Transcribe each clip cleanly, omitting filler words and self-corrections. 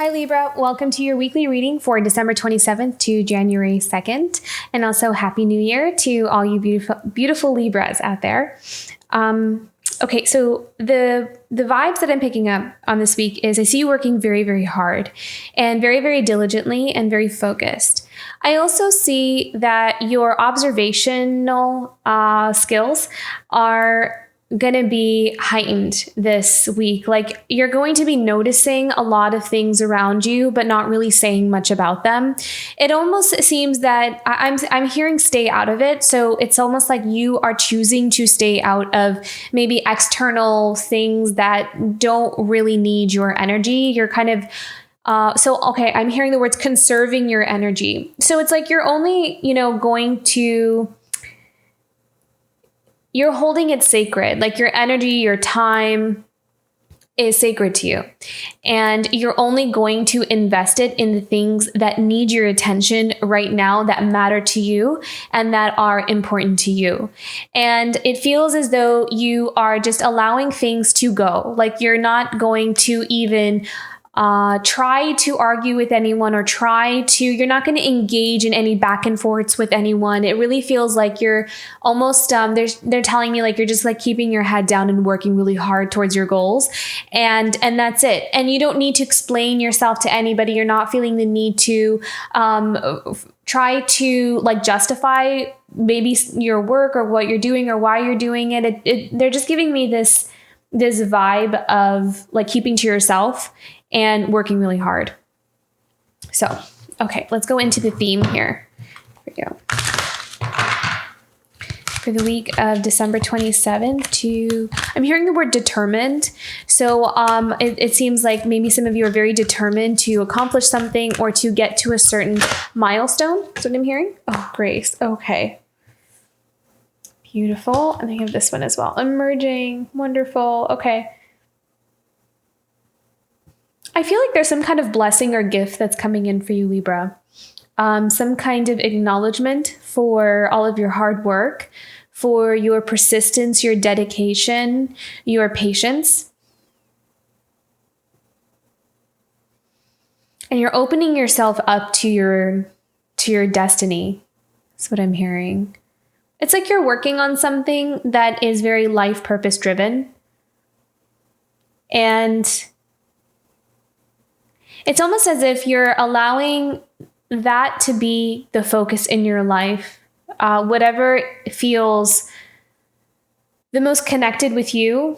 Hi Libra, welcome to your weekly reading for December 27th to January 2nd. And also Happy New Year to all you beautiful Libras out there. Okay, so the vibes that I'm picking up on this week is I see you working very, very hard and very, very diligently and very focused. I also see that your observational skills are going to be heightened this week. Like you're going to be noticing a lot of things around you, but not really saying much about them. It almost seems that I'm hearing stay out of it. So it's almost like you are choosing to stay out of maybe external things that don't really need your energy. You're kind of I'm hearing the words conserving your energy. So it's like you're only, you're holding it sacred, like your energy, your time is sacred to you. And you're only going to invest it in the things that need your attention right now, that matter to you and that are important to you. And it feels as though you are just allowing things to go. Like you're not going to even try to argue with anyone or you're not going to engage in any back and forths with anyone. It really feels like you're almost, they're telling me like you're just like keeping your head down and working really hard towards your goals. And that's it. And you don't need to explain yourself to anybody. You're not feeling the need to, try to like justify maybe your work or what you're doing or why you're doing it. They're just giving me this vibe of like keeping to yourself and working really hard. So, okay, let's go into the theme here. Here we go. For the week of December 27th I'm hearing the word determined. So it seems like maybe some of you are very determined to accomplish something or to get to a certain milestone. That's what I'm hearing. Oh, grace. Okay. Beautiful. And I have this one as well. Emerging. Wonderful. Okay. I feel like there's some kind of blessing or gift that's coming in for you, Libra. Some kind of acknowledgement for all of your hard work, for your persistence, your dedication, your patience. And you're opening yourself up to your destiny. That's what I'm hearing. It's like you're working on something that is very life purpose driven. And it's almost as if you're allowing that to be the focus in your life. Whatever feels the most connected with you.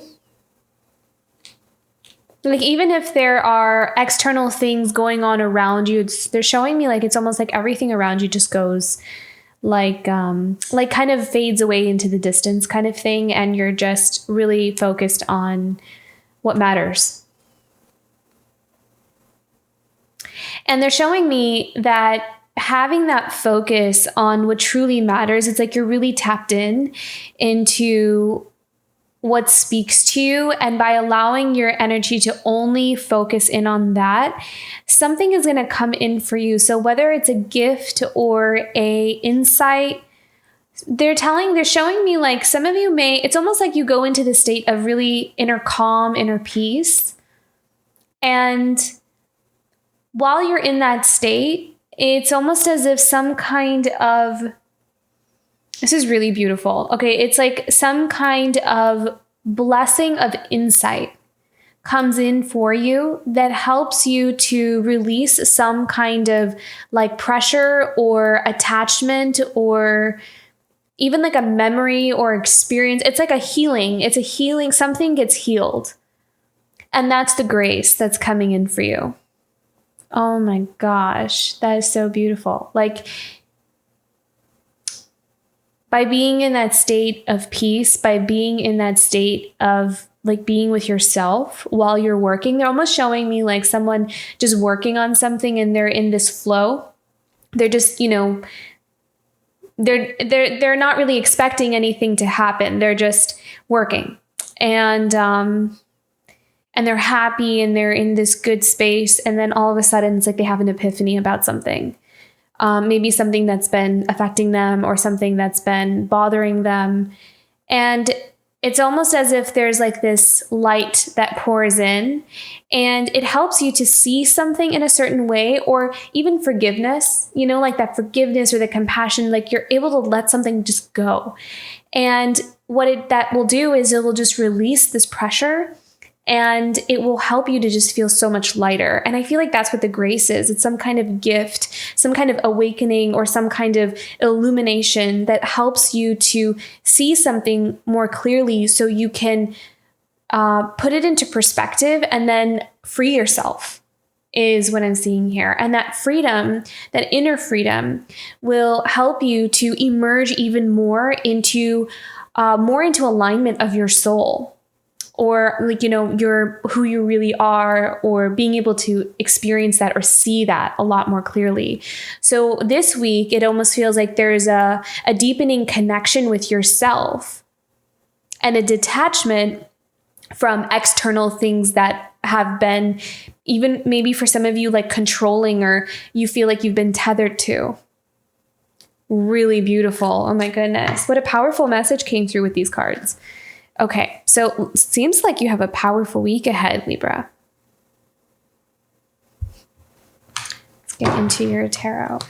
Like even if there are external things going on around you, they're showing me like it's almost like everything around you just goes like kind of fades away into the distance kind of thing. And you're just really focused on what matters. And they're showing me that having that focus on what truly matters, it's like you're really tapped into what speaks to you. And by allowing your energy to only focus in on that, something is going to come in for you. So whether it's a gift or a insight, they're showing me like some of you it's almost like you go into the state of really inner calm, inner peace. And while you're in that state, it's almost as if this is really beautiful. Okay, it's like some kind of blessing of insight comes in for you that helps you to release some kind of like pressure or attachment or even like a memory or experience. It's like it's a healing, something gets healed. And that's the grace that's coming in for you. Oh my gosh, that is so beautiful. Like by being in that state of peace, by being in that state of like being with yourself while you're working, they're almost showing me like someone just working on something and they're in this flow. They're just, they're not really expecting anything to happen. They're just working. And they're happy and they're in this good space. And then all of a sudden, it's like they have an epiphany about something. Maybe something that's been affecting them or something that's been bothering them. And it's almost as if there's like this light that pours in, and it helps you to see something in a certain way, or even forgiveness, like that forgiveness or the compassion, like you're able to let something just go. And what that will do is it will just release this pressure, and it will help you to just feel so much lighter. And I feel like that's what the grace is. It's some kind of gift, some kind of awakening, or some kind of illumination that helps you to see something more clearly so you can put it into perspective and then free yourself, is what I'm seeing here. And that freedom, that inner freedom, will help you to emerge even more into alignment of your soul, or like, your who you really are, or being able to experience that or see that a lot more clearly. So this week, it almost feels like there's a deepening connection with yourself and a detachment from external things that have been, even maybe for some of you, like controlling, or you feel like you've been tethered to. Really beautiful. Oh my goodness. What a powerful message came through with these cards. Okay, so seems like you have a powerful week ahead, Libra. Let's get into your tarot.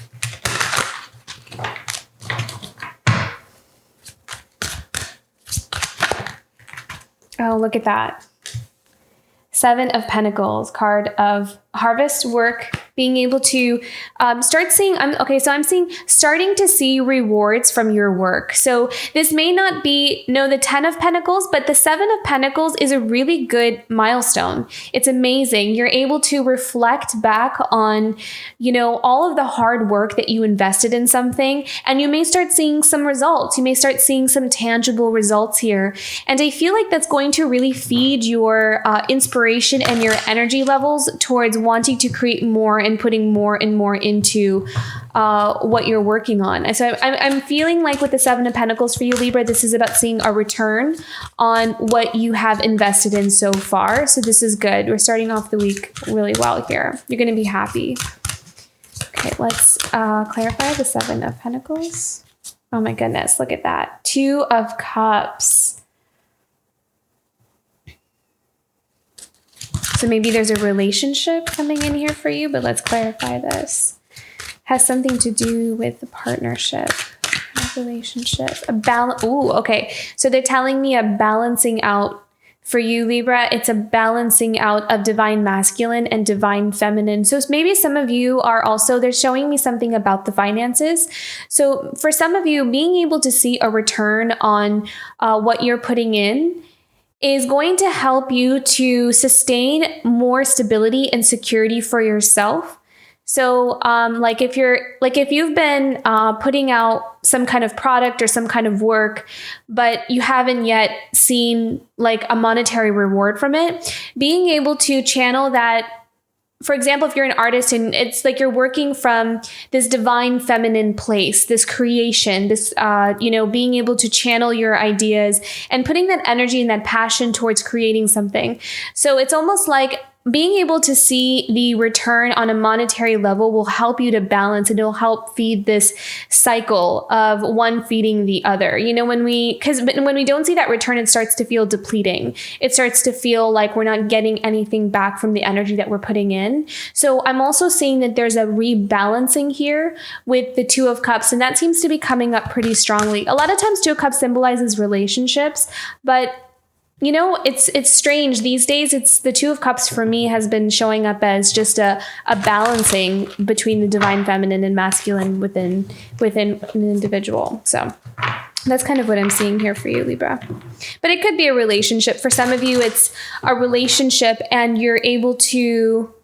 Oh, look at that. 7 of Pentacles, card of harvest, work, being able to start seeing, I'm seeing starting to see rewards from your work. So this may not be, the 10 of Pentacles, but the 7 of Pentacles is a really good milestone. It's amazing. You're able to reflect back on, all of the hard work that you invested in something, and you may start seeing some results. You may start seeing some tangible results here. And I feel like that's going to really feed your inspiration and your energy levels towards wanting to create more and putting more and more into what you're working on. And so I'm feeling like with the 7 of Pentacles for you, Libra, this is about seeing a return on what you have invested in so far. So this is good. We're starting off the week really well here. You're going to be happy. Okay, let's clarify the 7 of Pentacles. Oh my goodness, look at that. 2 of Cups. So maybe there's a relationship coming in here for you, but let's clarify this. Has something to do with the partnership, relationship, okay. So they're telling me a balancing out for you, Libra. It's a balancing out of divine masculine and divine feminine. So maybe some of you are also, they're showing me something about the finances. So for some of you, being able to see a return on what you're putting in is going to help you to sustain more stability and security for yourself. So, if you've been putting out some kind of product or some kind of work, but you haven't yet seen like a monetary reward from it, being able to channel that. For example, if you're an artist and it's like you're working from this divine feminine place, this creation, this, being able to channel your ideas and putting that energy and that passion towards creating something. So it's almost like being able to see the return on a monetary level will help you to balance, and it'll help feed this cycle of one feeding the other. When we don't see that return, it starts to feel depleting. It starts to feel like we're not getting anything back from the energy that we're putting in. So I'm also seeing that there's a rebalancing here with the 2 of Cups, and that seems to be coming up pretty strongly. A lot of times 2 of Cups symbolizes relationships, but it's strange these days. It's the 2 of Cups for me has been showing up as just a balancing between the divine feminine and masculine within an individual. So that's kind of what I'm seeing here for you, Libra. But it could be a relationship. For some of you, it's a relationship and you're able to,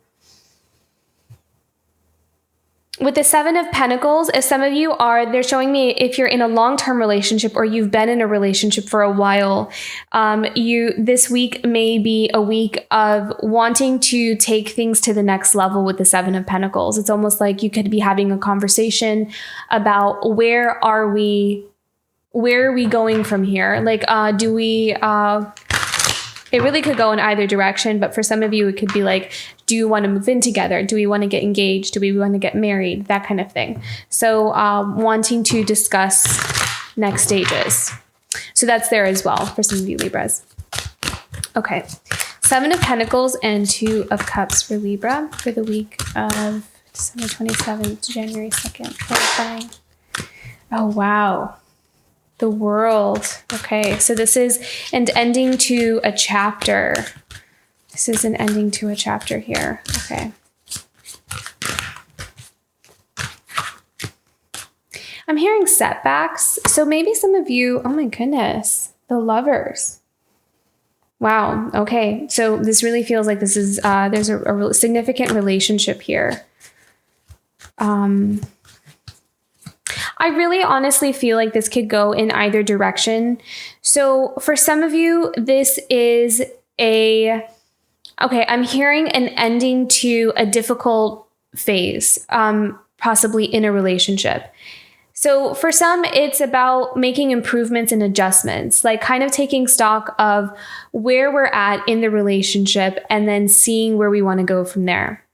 with the 7 of Pentacles, if some of you are, they're showing me if you're in a long-term relationship or you've been in a relationship for a while, this week may be a week of wanting to take things to the next level with the 7 of Pentacles. It's almost like you could be having a conversation about where are we going from here? Like, it really could go in either direction, but for some of you, it could be like, do you want to move in together? Do we want to get engaged? Do we want to get married? That kind of thing. So wanting to discuss next stages. So So that's there as well for some of you Libras. Okay. 7 of Pentacles and 2 of Cups for Libra for the week of December 27th to January 2nd. Clarifying. Oh, wow. The World. Okay. So this is an ending to a chapter. This is an ending to a chapter here. Okay. I'm hearing setbacks. So maybe some of you, oh my goodness, the Lovers. Wow. Okay. So this really feels like this is, there's a significant relationship here. I really honestly feel like this could go in either direction. So for some of you, this is okay, I'm hearing an ending to a difficult phase, possibly in a relationship. So for some, it's about making improvements and adjustments, like kind of taking stock of where we're at in the relationship and then seeing where we want to go from there.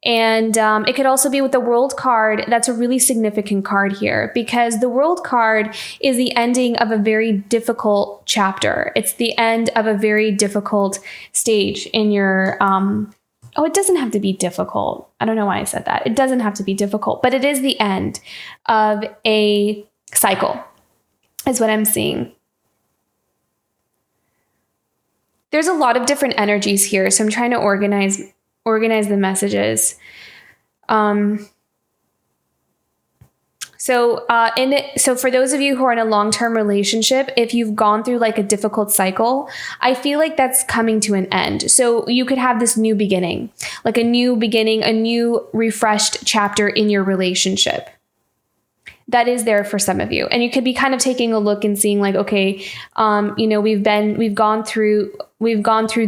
And it could also be with the World card. That's a really significant card here because the World card is the ending of a very difficult chapter. It's the end of a very difficult stage in your it doesn't have to be difficult. I don't know why I said that. It doesn't have to be difficult, but it is the end of a cycle, is what I'm seeing. There's a lot of different energies here, so I'm trying to organize the messages. So for those of you who are in a long-term relationship, if you've gone through like a difficult cycle, I feel like that's coming to an end. So you could have this new beginning, like a new refreshed chapter in your relationship. That is there for some of you. And you could be kind of taking a look and seeing like, okay, we've gone through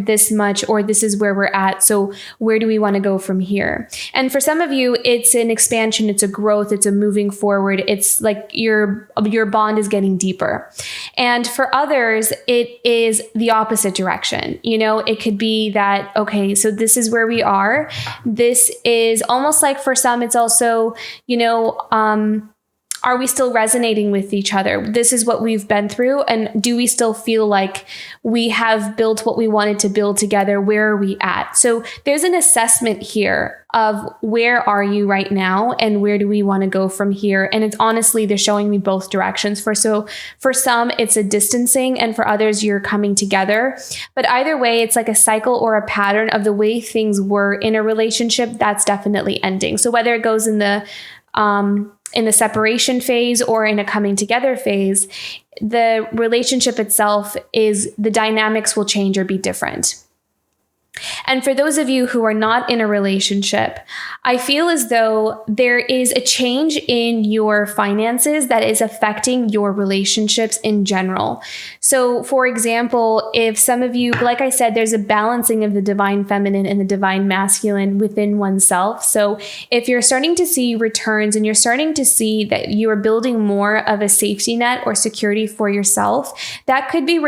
this much, or this is where we're at. So where do we want to go from here? And for some of you, it's an expansion, it's a growth, it's a moving forward. It's like your bond is getting deeper. And for others, it is the opposite direction. It could be that, okay, so this is where we are. This is almost like for some, it's also, are we still resonating with each other? This is what we've been through. And do we still feel like we have built what we wanted to build together? Where are we at? So there's an assessment here of where are you right now and where do we want to go from here? And it's honestly, they're showing me both directions. For some, it's a distancing, and for others, you're coming together. But either way, it's like a cycle or a pattern of the way things were in a relationship that's definitely ending. So whether it goes in the separation phase or in a coming together phase, the relationship itself the dynamics will change or be different. And for those of you who are not in a relationship, I feel as though there is a change in your finances that is affecting your relationships in general. So, for example, if some of you, like I said, there's a balancing of the divine feminine and the divine masculine within oneself. So if you're starting to see returns and you're starting to see that you are building more of a safety net or security for yourself, that could be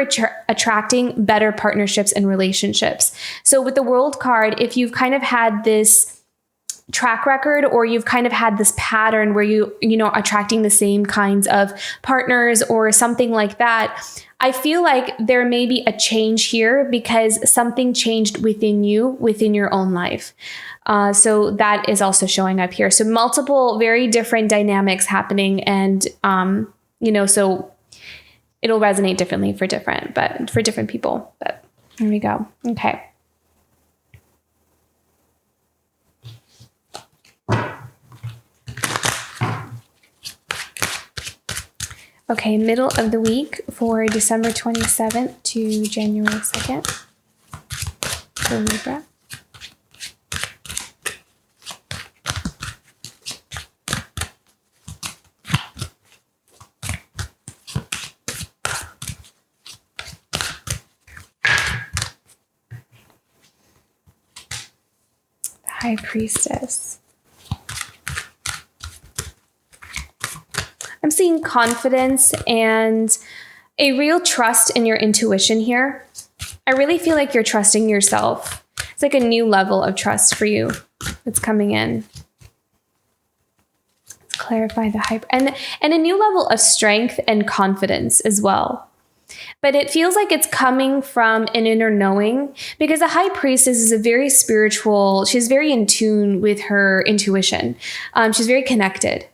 attracting better partnerships and relationships. So with the World card, if you've kind of had this track record, or you've kind of had this pattern where you attracting the same kinds of partners or something like that, I feel like there may be a change here because something changed within you, within your own life. So that is also showing up here. So multiple very different dynamics happening, and so it'll resonate differently for different people. But there we go. Okay. Okay, middle of the week for December 27th to January 2nd for Libra. The High Priestess. I'm seeing confidence and a real trust in your intuition here. I really feel like you're trusting yourself. It's like a new level of trust for you that's coming in. Let's clarify the hyper and a new level of strength and confidence as well. but it feels like it's coming from an inner knowing, because the high priestess is a very spiritual, she's very in tune with her intuition. She's very connected.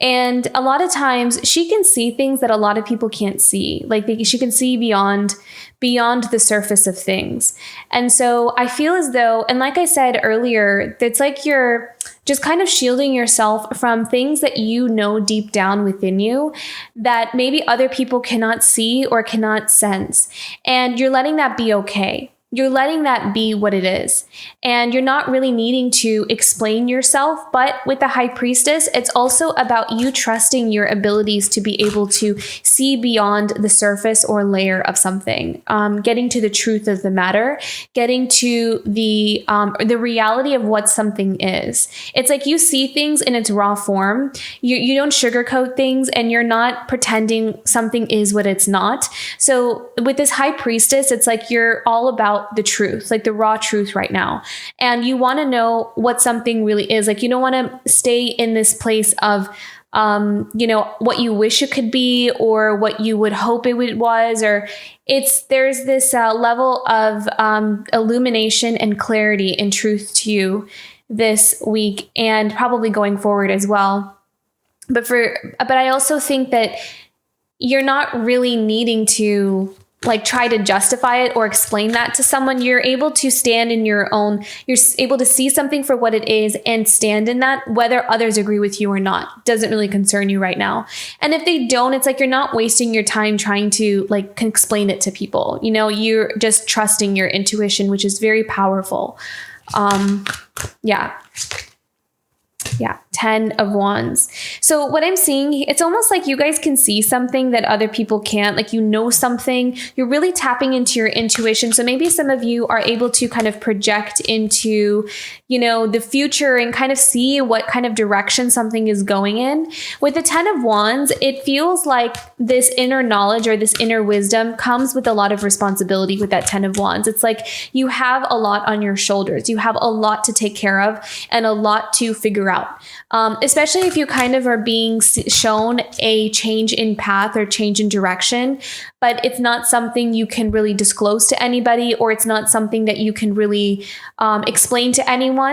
And a lot of times she can see things that a lot of people can't see. Like she can see beyond the surface of things. And so I feel as though, and like I said earlier, it's like you're just kind of shielding yourself from things that you know deep down within you that maybe other people cannot see or cannot sense. And you're letting that be okay. You're letting that be what it is. And you're not really needing to explain yourself. But with the high priestess, it's also about you trusting your abilities to be able to see beyond the surface or layer of something, getting to the truth of the matter, getting to the reality of what something is. It's like you see things in its raw form. You don't sugarcoat things, and you're not pretending something is what it's not. So with this high priestess, it's like you're all about the truth, like the raw truth right now. And you want to know what something really is. Like, you don't want to stay in this place of, what you wish it could be or what you would hope it was, or there's this level of illumination and clarity and truth to you this week, and probably going forward as well. But I also think that you're not really needing to like try to justify it or explain that to someone. You're able to stand in your own, you're able to see something for what it is and stand in that, whether others agree with you or not. Doesn't really concern you right now. And if they don't, it's like you're not wasting your time trying to like explain it to people. You're just trusting your intuition, which is very powerful. Yeah, 10 of Wands. So what I'm seeing, it's almost like you guys can see something that other people can't. Like, something, you're really tapping into your intuition. So maybe some of you are able to kind of project into, the future and kind of see what kind of direction something is going in. With the 10 of Wands, it feels like this inner knowledge or this inner wisdom comes with a lot of responsibility with that 10 of Wands. It's like you have a lot on your shoulders. You have a lot to take care of and a lot to figure out. Especially if you kind of are being shown a change in path or change in direction, but it's not something you can really disclose to anybody, or it's not something that you can really explain to anyone.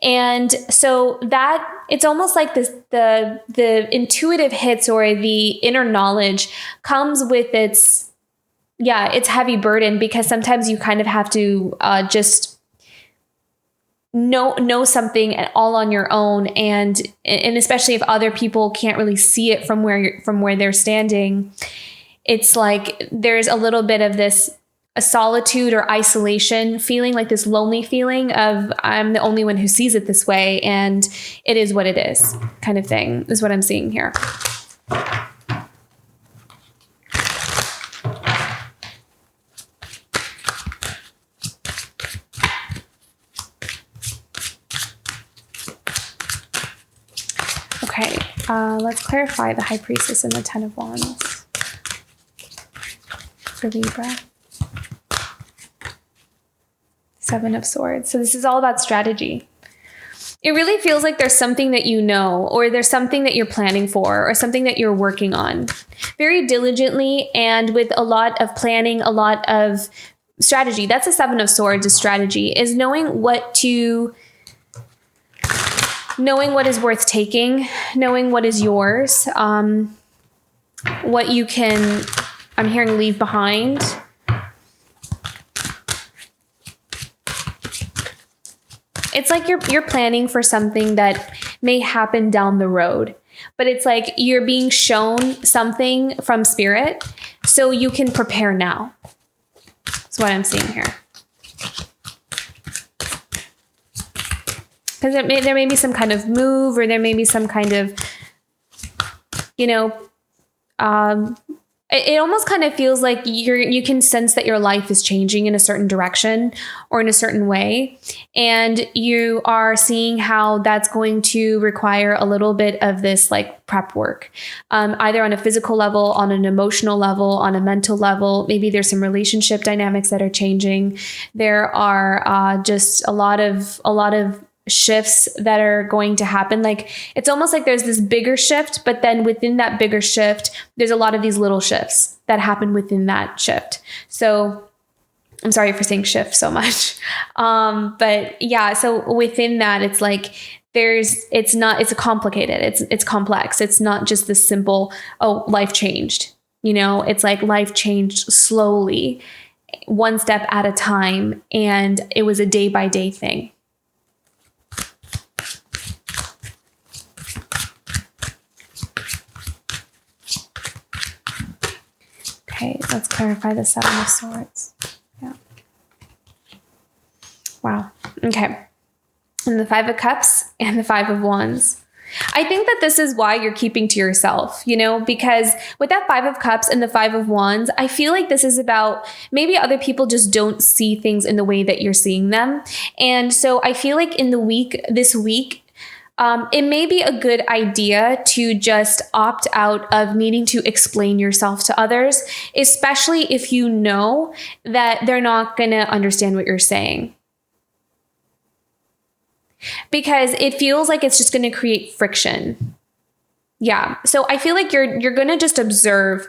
And so that it's almost like the intuitive hits or the inner knowledge comes with its heavy burden, because sometimes you kind of have to just know something all on your own, and especially if other people can't really see it from where they're standing, it's like there's a little bit of a solitude or isolation feeling, like this lonely feeling of I'm the only one who sees it this way, and it is what it is kind of thing is what I'm seeing here. Okay, let's clarify the High Priestess and the 10 of Wands for Libra. 7 of Swords. So this is all about strategy. It really feels like there's something that you know, or there's something that you're planning for, or something that you're working on very diligently and with a lot of planning, a lot of strategy. That's the 7 of Swords. Is strategy, is knowing what is worth taking, knowing what is yours, what you can, I'm hearing, leave behind. It's like you're planning for something that may happen down the road, but it's like you're being shown something from spirit so you can prepare now. That's what I'm seeing here. Because there may be some kind of move, or there may be some kind of, it almost kind of feels like you can sense that your life is changing in a certain direction or in a certain way. And you are seeing how that's going to require a little bit of this like prep work, either on a physical level, on an emotional level, on a mental level. Maybe there's some relationship dynamics that are changing. There are just a lot of shifts that are going to happen. Like it's almost like there's this bigger shift, but then within that bigger shift, there's a lot of these little shifts that happen within that shift. So I'm sorry for saying shift so much. But yeah, so within that, it's like it's complicated. It's complex. It's not just this simple, oh, life changed. It's like life changed slowly, one step at a time. And it was a day by day thing. Okay, let's clarify the Seven of Swords. Yeah. Wow. Okay. And the Five of Cups and the Five of Wands. I think that this is why you're keeping to yourself, because with that Five of Cups and the Five of Wands, I feel like this is about maybe other people just don't see things in the way that you're seeing them. And so I feel like this week, it may be a good idea to just opt out of needing to explain yourself to others, especially if you know that they're not going to understand what you're saying. Because it feels like it's just going to create friction. Yeah. So I feel like you're going to just observe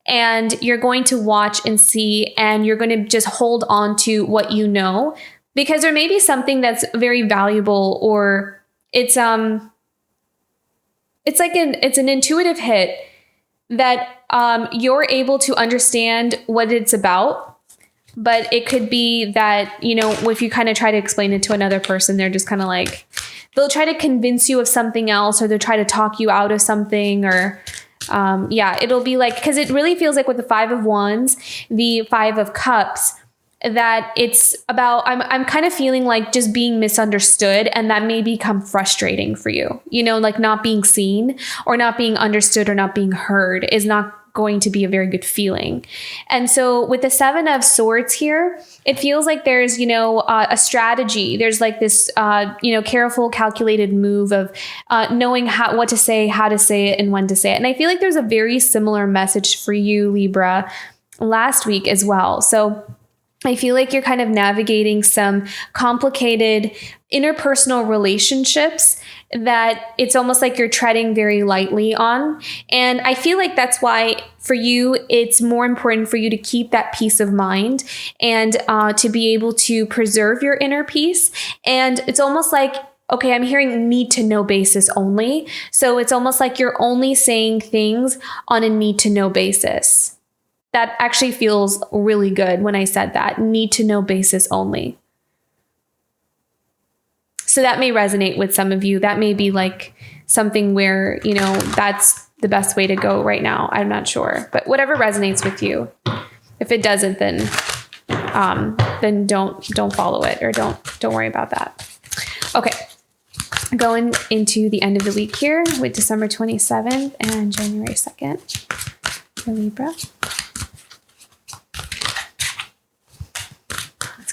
and you're going to watch and see, and you're going to just hold on to what you know, because there may be something that's very valuable, or it's an intuitive hit that you're able to understand what it's about. But it could be that, if you kind of try to explain it to another person, they're just kind of like, they'll try to convince you of something else, or they'll try to talk you out of something, or it'll be like, because it really feels like with the Five of Wands, the Five of Cups, that it's about, I'm kind of feeling like just being misunderstood, and that may become frustrating for you, like not being seen or not being understood or not being heard is not going to be a very good feeling. And so with the Seven of Swords here, it feels like there's, a strategy. There's like this, careful, calculated move of knowing what to say, how to say it, and when to say it. And I feel like there's a very similar message for you, Libra, last week as well. So I feel like you're kind of navigating some complicated interpersonal relationships that it's almost like you're treading very lightly on. And I feel like that's why for you, it's more important for you to keep that peace of mind and to be able to preserve your inner peace. And it's almost like, okay, I'm hearing need to know basis only. So it's almost like you're only saying things on a need to know basis. That actually feels really good when I said that, need to know basis only. So that may resonate with some of you. That may be like something where, that's the best way to go right now. I'm not sure, but whatever resonates with you. If it doesn't, then don't follow it, or don't worry about that. Okay. Going into the end of the week here with December 27th and January 2nd for Libra.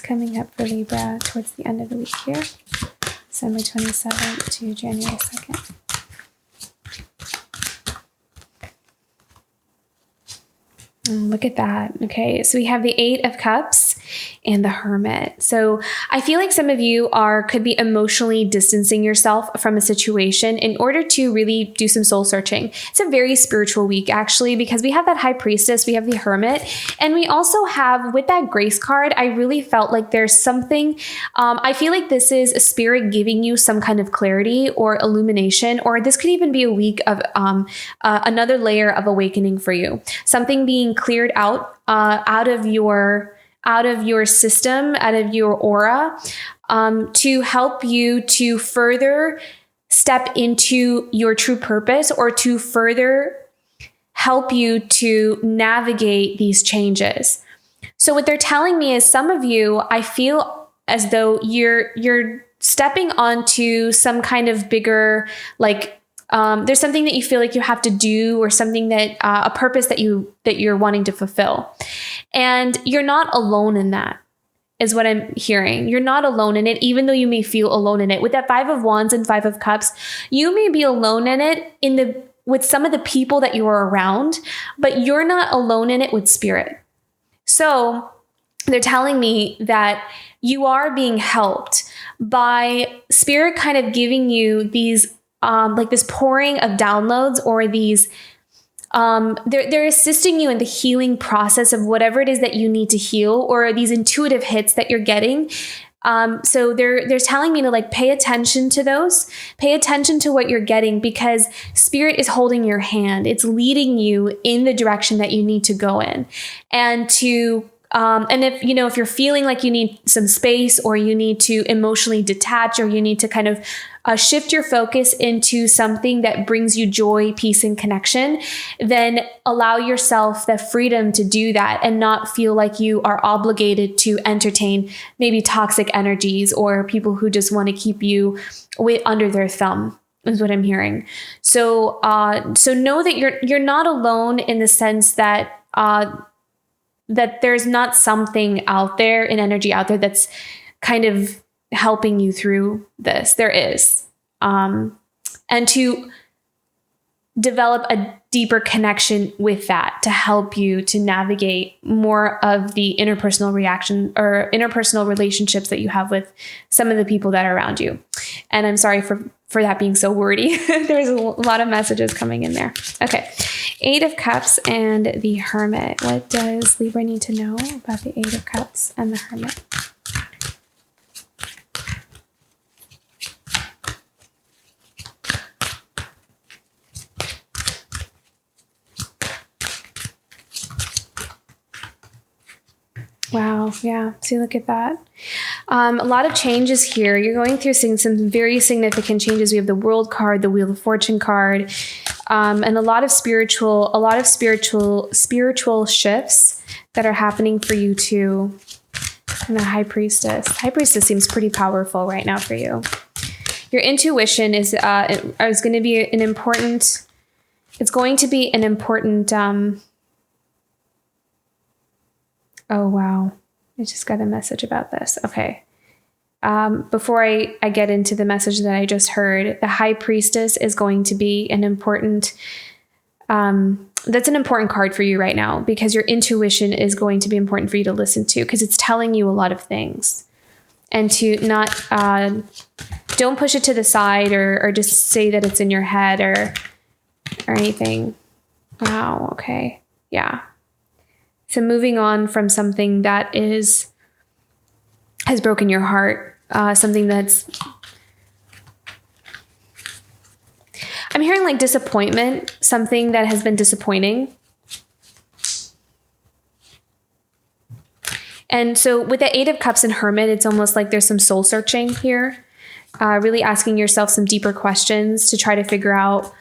Coming up for Libra towards the end of the week here, December 27th to January 2nd. Look at that. Okay, so we have the Eight of Cups and the Hermit. So I feel like some of you could be emotionally distancing yourself from a situation in order to really do some soul searching. It's a very spiritual week, actually, because we have that High Priestess, we have the Hermit, and we also have, with that Grace card, I really felt like there's something, I feel like this is a spirit giving you some kind of clarity or illumination, or this could even be a week of another layer of awakening for you. Something being cleared out of your system, out of your aura, to help you to further step into your true purpose, or to further help you to navigate these changes. So what they're telling me is, some of you, I feel as though you're stepping onto some kind of bigger, like, there's something that you feel like you have to do, or something that a purpose that you're wanting to fulfill, and you're not alone in that, is what I'm hearing. You're not alone in it, even though you may feel alone in it. With that Five of Wands and Five of Cups, you may be alone in it with some of the people that you are around, but you're not alone in it with spirit. So they're telling me that you are being helped by spirit kind of giving you these, like this pouring of downloads, or these, they're assisting you in the healing process of whatever it is that you need to heal, or these intuitive hits that you're getting. So they're telling me to like pay attention to those, pay attention to what you're getting, because spirit is holding your hand. It's leading you in the direction that you need to go in. And to, and if you're feeling like you need some space, or you need to emotionally detach, or you need to kind of shift your focus into something that brings you joy, peace, and connection, then allow yourself the freedom to do that and not feel like you are obligated to entertain maybe toxic energies or people who just want to keep you under their thumb, is what I'm hearing. So know that you're not alone, in the sense that that there's not something out there, an energy out there that's kind of helping you through this. There is. And to develop a deeper connection with that, to help you to navigate more of the interpersonal reaction or interpersonal relationships that you have with some of the people that are around you. And I'm sorry for that being so wordy. There's a lot of messages coming in there. Okay. 8 of Cups and the Hermit. What does Libra need to know about the 8 of Cups and the Hermit? Wow. Yeah. See, look at that. A lot of changes here. You're going through some very significant changes. We have the World card, the Wheel of Fortune card, and a lot of spiritual shifts that are happening for you too. And the High Priestess. High Priestess seems pretty powerful right now for you. Your intuition is going to be an important. It's going to be an important. Oh, wow. I just got a message about this. Okay. Before I get into the message that I just heard, the High Priestess is going to be an important, that's an important card for you right now, because your intuition is going to be important for you to listen to, because it's telling you a lot of things. And to not, don't push it to the side, or just say that it's in your head or anything. Wow. Okay. Yeah. So moving on from something that has broken your heart, something that's, I'm hearing like disappointment, something that has been disappointing. And so with the 8 of Cups and Hermit, it's almost like there's some soul searching here, really asking yourself some deeper questions to try to figure out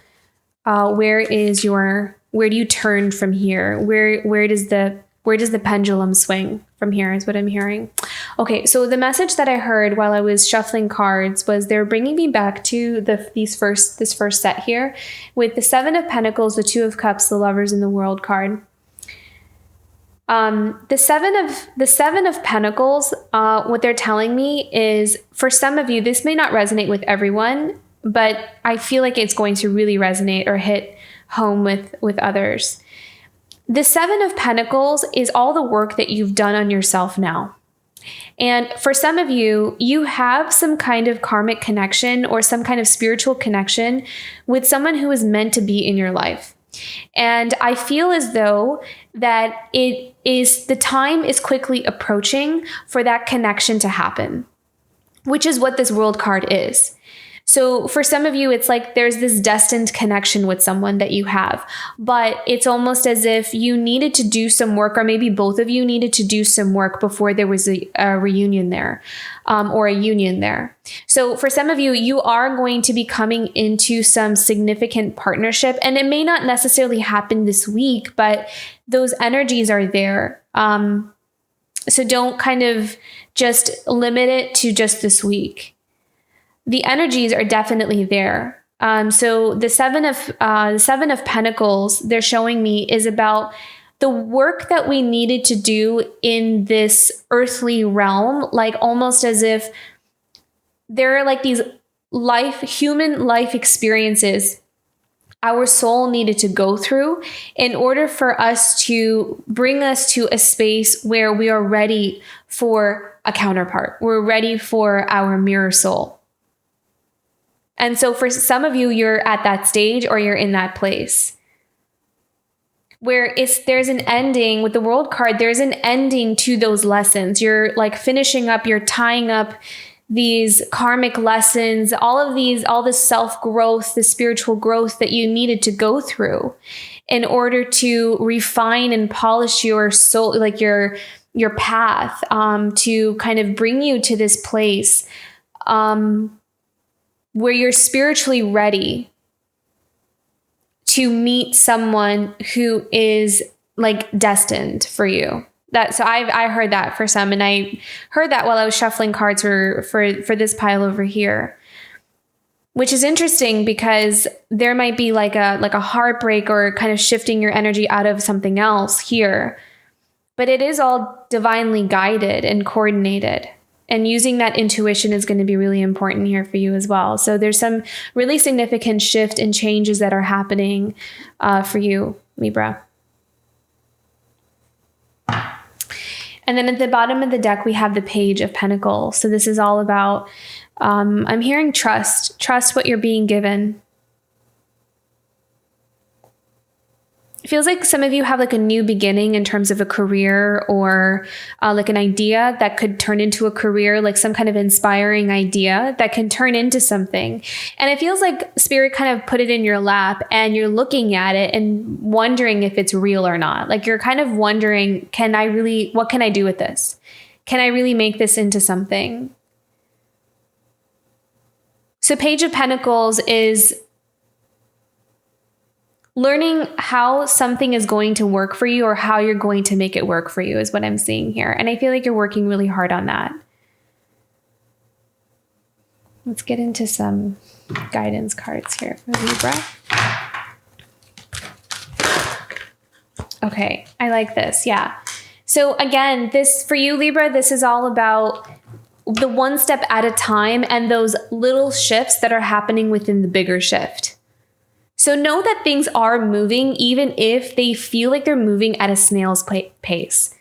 where do you turn from here? Where does the pendulum swing from here, is what I'm hearing. Okay, so the message that I heard while I was shuffling cards was they're bringing me back to this first set here with the 7 of Pentacles, the 2 of Cups, the Lovers, and the World card. The seven of Pentacles, what they're telling me is, for some of you, this may not resonate with everyone, but I feel like it's going to really resonate or hit home with others. The 7 of Pentacles is all the work that you've done on yourself now. And for some of you, you have some kind of karmic connection or some kind of spiritual connection with someone who is meant to be in your life. And I feel as though that the time is quickly approaching for that connection to happen, which is what this World card is. So for some of you, it's like there's this destined connection with someone that you have, but it's almost as if you needed to do some work, or maybe both of you needed to do some work before there was a reunion there, or a union there. So for some of you, you are going to be coming into some significant partnership, and it may not necessarily happen this week, but those energies are there. So don't kind of just limit it to just this week. The energies are definitely there. So the seven of Pentacles, they're showing me, is about the work that we needed to do in this earthly realm, like almost as if there are like these human life experiences our soul needed to go through in order for us to bring us to a space where we are ready for a counterpart. We're ready for our mirror soul. And so for some of you, you're at that stage or you're in that place where there's an ending with the World card. There's an ending to those lessons. You're like finishing up, you're tying up these karmic lessons, all this self-growth, the spiritual growth that you needed to go through in order to refine and polish your soul, like your path, to kind of bring you to this place where you're spiritually ready to meet someone who is like destined for you. So I heard that for some, and I heard that while I was shuffling cards for this pile over here, which is interesting because there might be like a heartbreak or kind of shifting your energy out of something else here, but it is all divinely guided and coordinated. And using that intuition is going to be really important here for you as well. So there's some really significant shift and changes that are happening for you, Libra. And then at the bottom of the deck, we have the Page of Pentacles. So this is all about, I'm hearing trust. Trust what you're being given. It feels like some of you have like a new beginning in terms of a career or like an idea that could turn into a career, like some kind of inspiring idea that can turn into something. And it feels like Spirit kind of put it in your lap and you're looking at it and wondering if it's real or not. Like you're kind of wondering, what can I do with this? Can I really make this into something? So Page of Pentacles is learning how something is going to work for you or how you're going to make it work for you is what I'm seeing here. And I feel like you're working really hard on that. Let's get into some guidance cards here for Libra. Okay, I like this. Yeah. So again, this for you, Libra, this is all about the one step at a time and those little shifts that are happening within the bigger shift. So know that things are moving, even if they feel like they're moving at a snail's pace.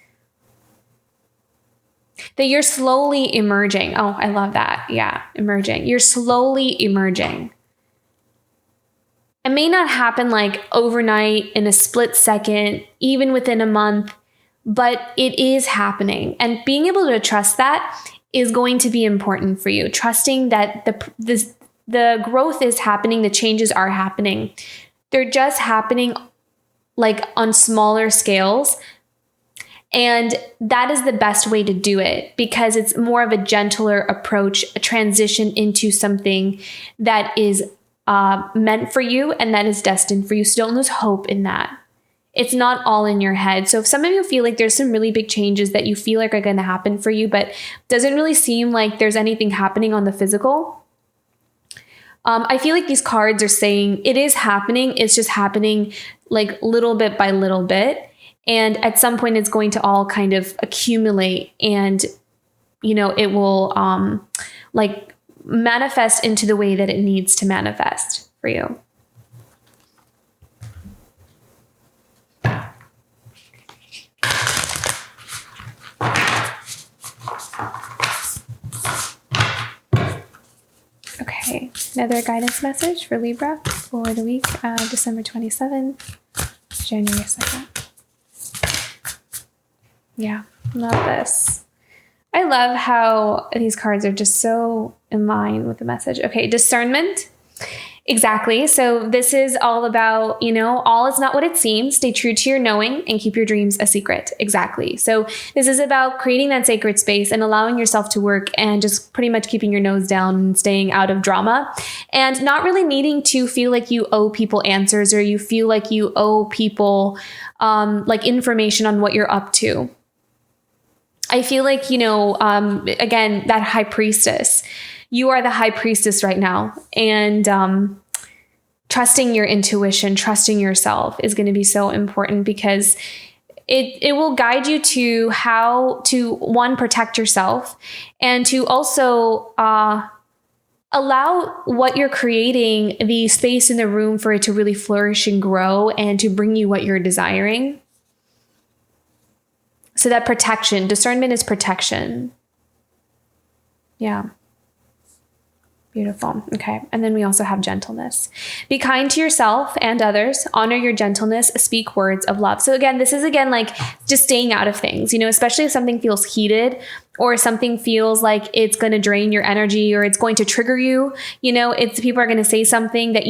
That you're slowly emerging. Oh, I love that. Yeah, emerging. You're slowly emerging. It may not happen like overnight in a split second, even within a month, but it is happening. And being able to trust that is going to be important for you. Trusting that the growth is happening, the changes are happening. They're just happening like on smaller scales. And that is the best way to do it because it's more of a gentler approach, a transition into something that is meant for you and that is destined for you. So don't lose hope in that. It's not all in your head. So if some of you feel like there's some really big changes that you feel like are going to happen for you, but doesn't really seem like there's anything happening on the physical, I feel like these cards are saying it is happening. It's just happening like little bit by little bit. And at some point it's going to all kind of accumulate and, it will like manifest into the way that it needs to manifest for you. Okay, another guidance message for Libra for the week, December 27th, January 2nd. Yeah, love this. I love how these cards are just so in line with the message. Okay, discernment. Exactly. So this is all about, all is not what it seems. Stay true to your knowing and keep your dreams a secret. Exactly. So this is about creating that sacred space and allowing yourself to work and just pretty much keeping your nose down and staying out of drama and not really needing to feel like you owe people answers or you feel like you owe people like information on what you're up to. I feel like, again, that high priestess, you are the high priestess right now. And trusting your intuition, trusting yourself is going to be so important because it will guide you to how to, one, protect yourself and to also allow what you're creating, the space in the room for it to really flourish and grow and to bring you what you're desiring. So that protection, discernment is protection. Yeah. Beautiful. Okay. And then we also have gentleness. Be kind to yourself and others. Honor your gentleness. Speak words of love. So again, this is like just staying out of things, especially if something feels heated or something feels like it's going to drain your energy or it's going to trigger you. It's people are going to say something that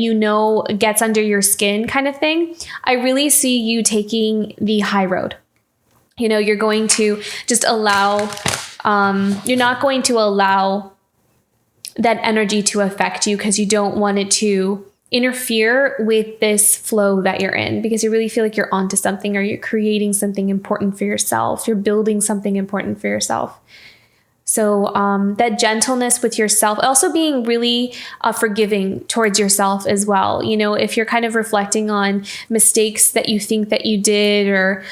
gets under your skin kind of thing. I really see you taking the high road. You're going to just allow, you're not going to allow that energy to affect you because you don't want it to interfere with this flow that you're in, because you really feel like you're onto something or you're creating something important for yourself. You're building something important for yourself. So that gentleness with yourself, also being really forgiving towards yourself as well. If you're kind of reflecting on mistakes that you think that you did, or,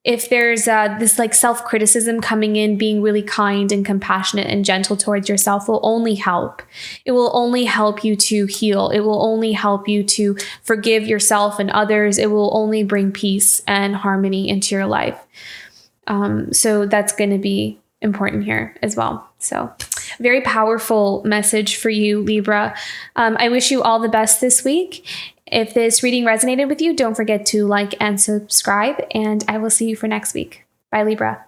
if there's this like self-criticism coming in, being really kind and compassionate and gentle towards yourself will only help. It will only help you to heal. It will only help you to forgive yourself and others. It will only bring peace and harmony into your life. So that's going to be important here as well. So very powerful message for you, Libra. I wish you all the best this week. If this reading resonated with you, don't forget to like and subscribe, and I will see you for next week. Bye, Libra.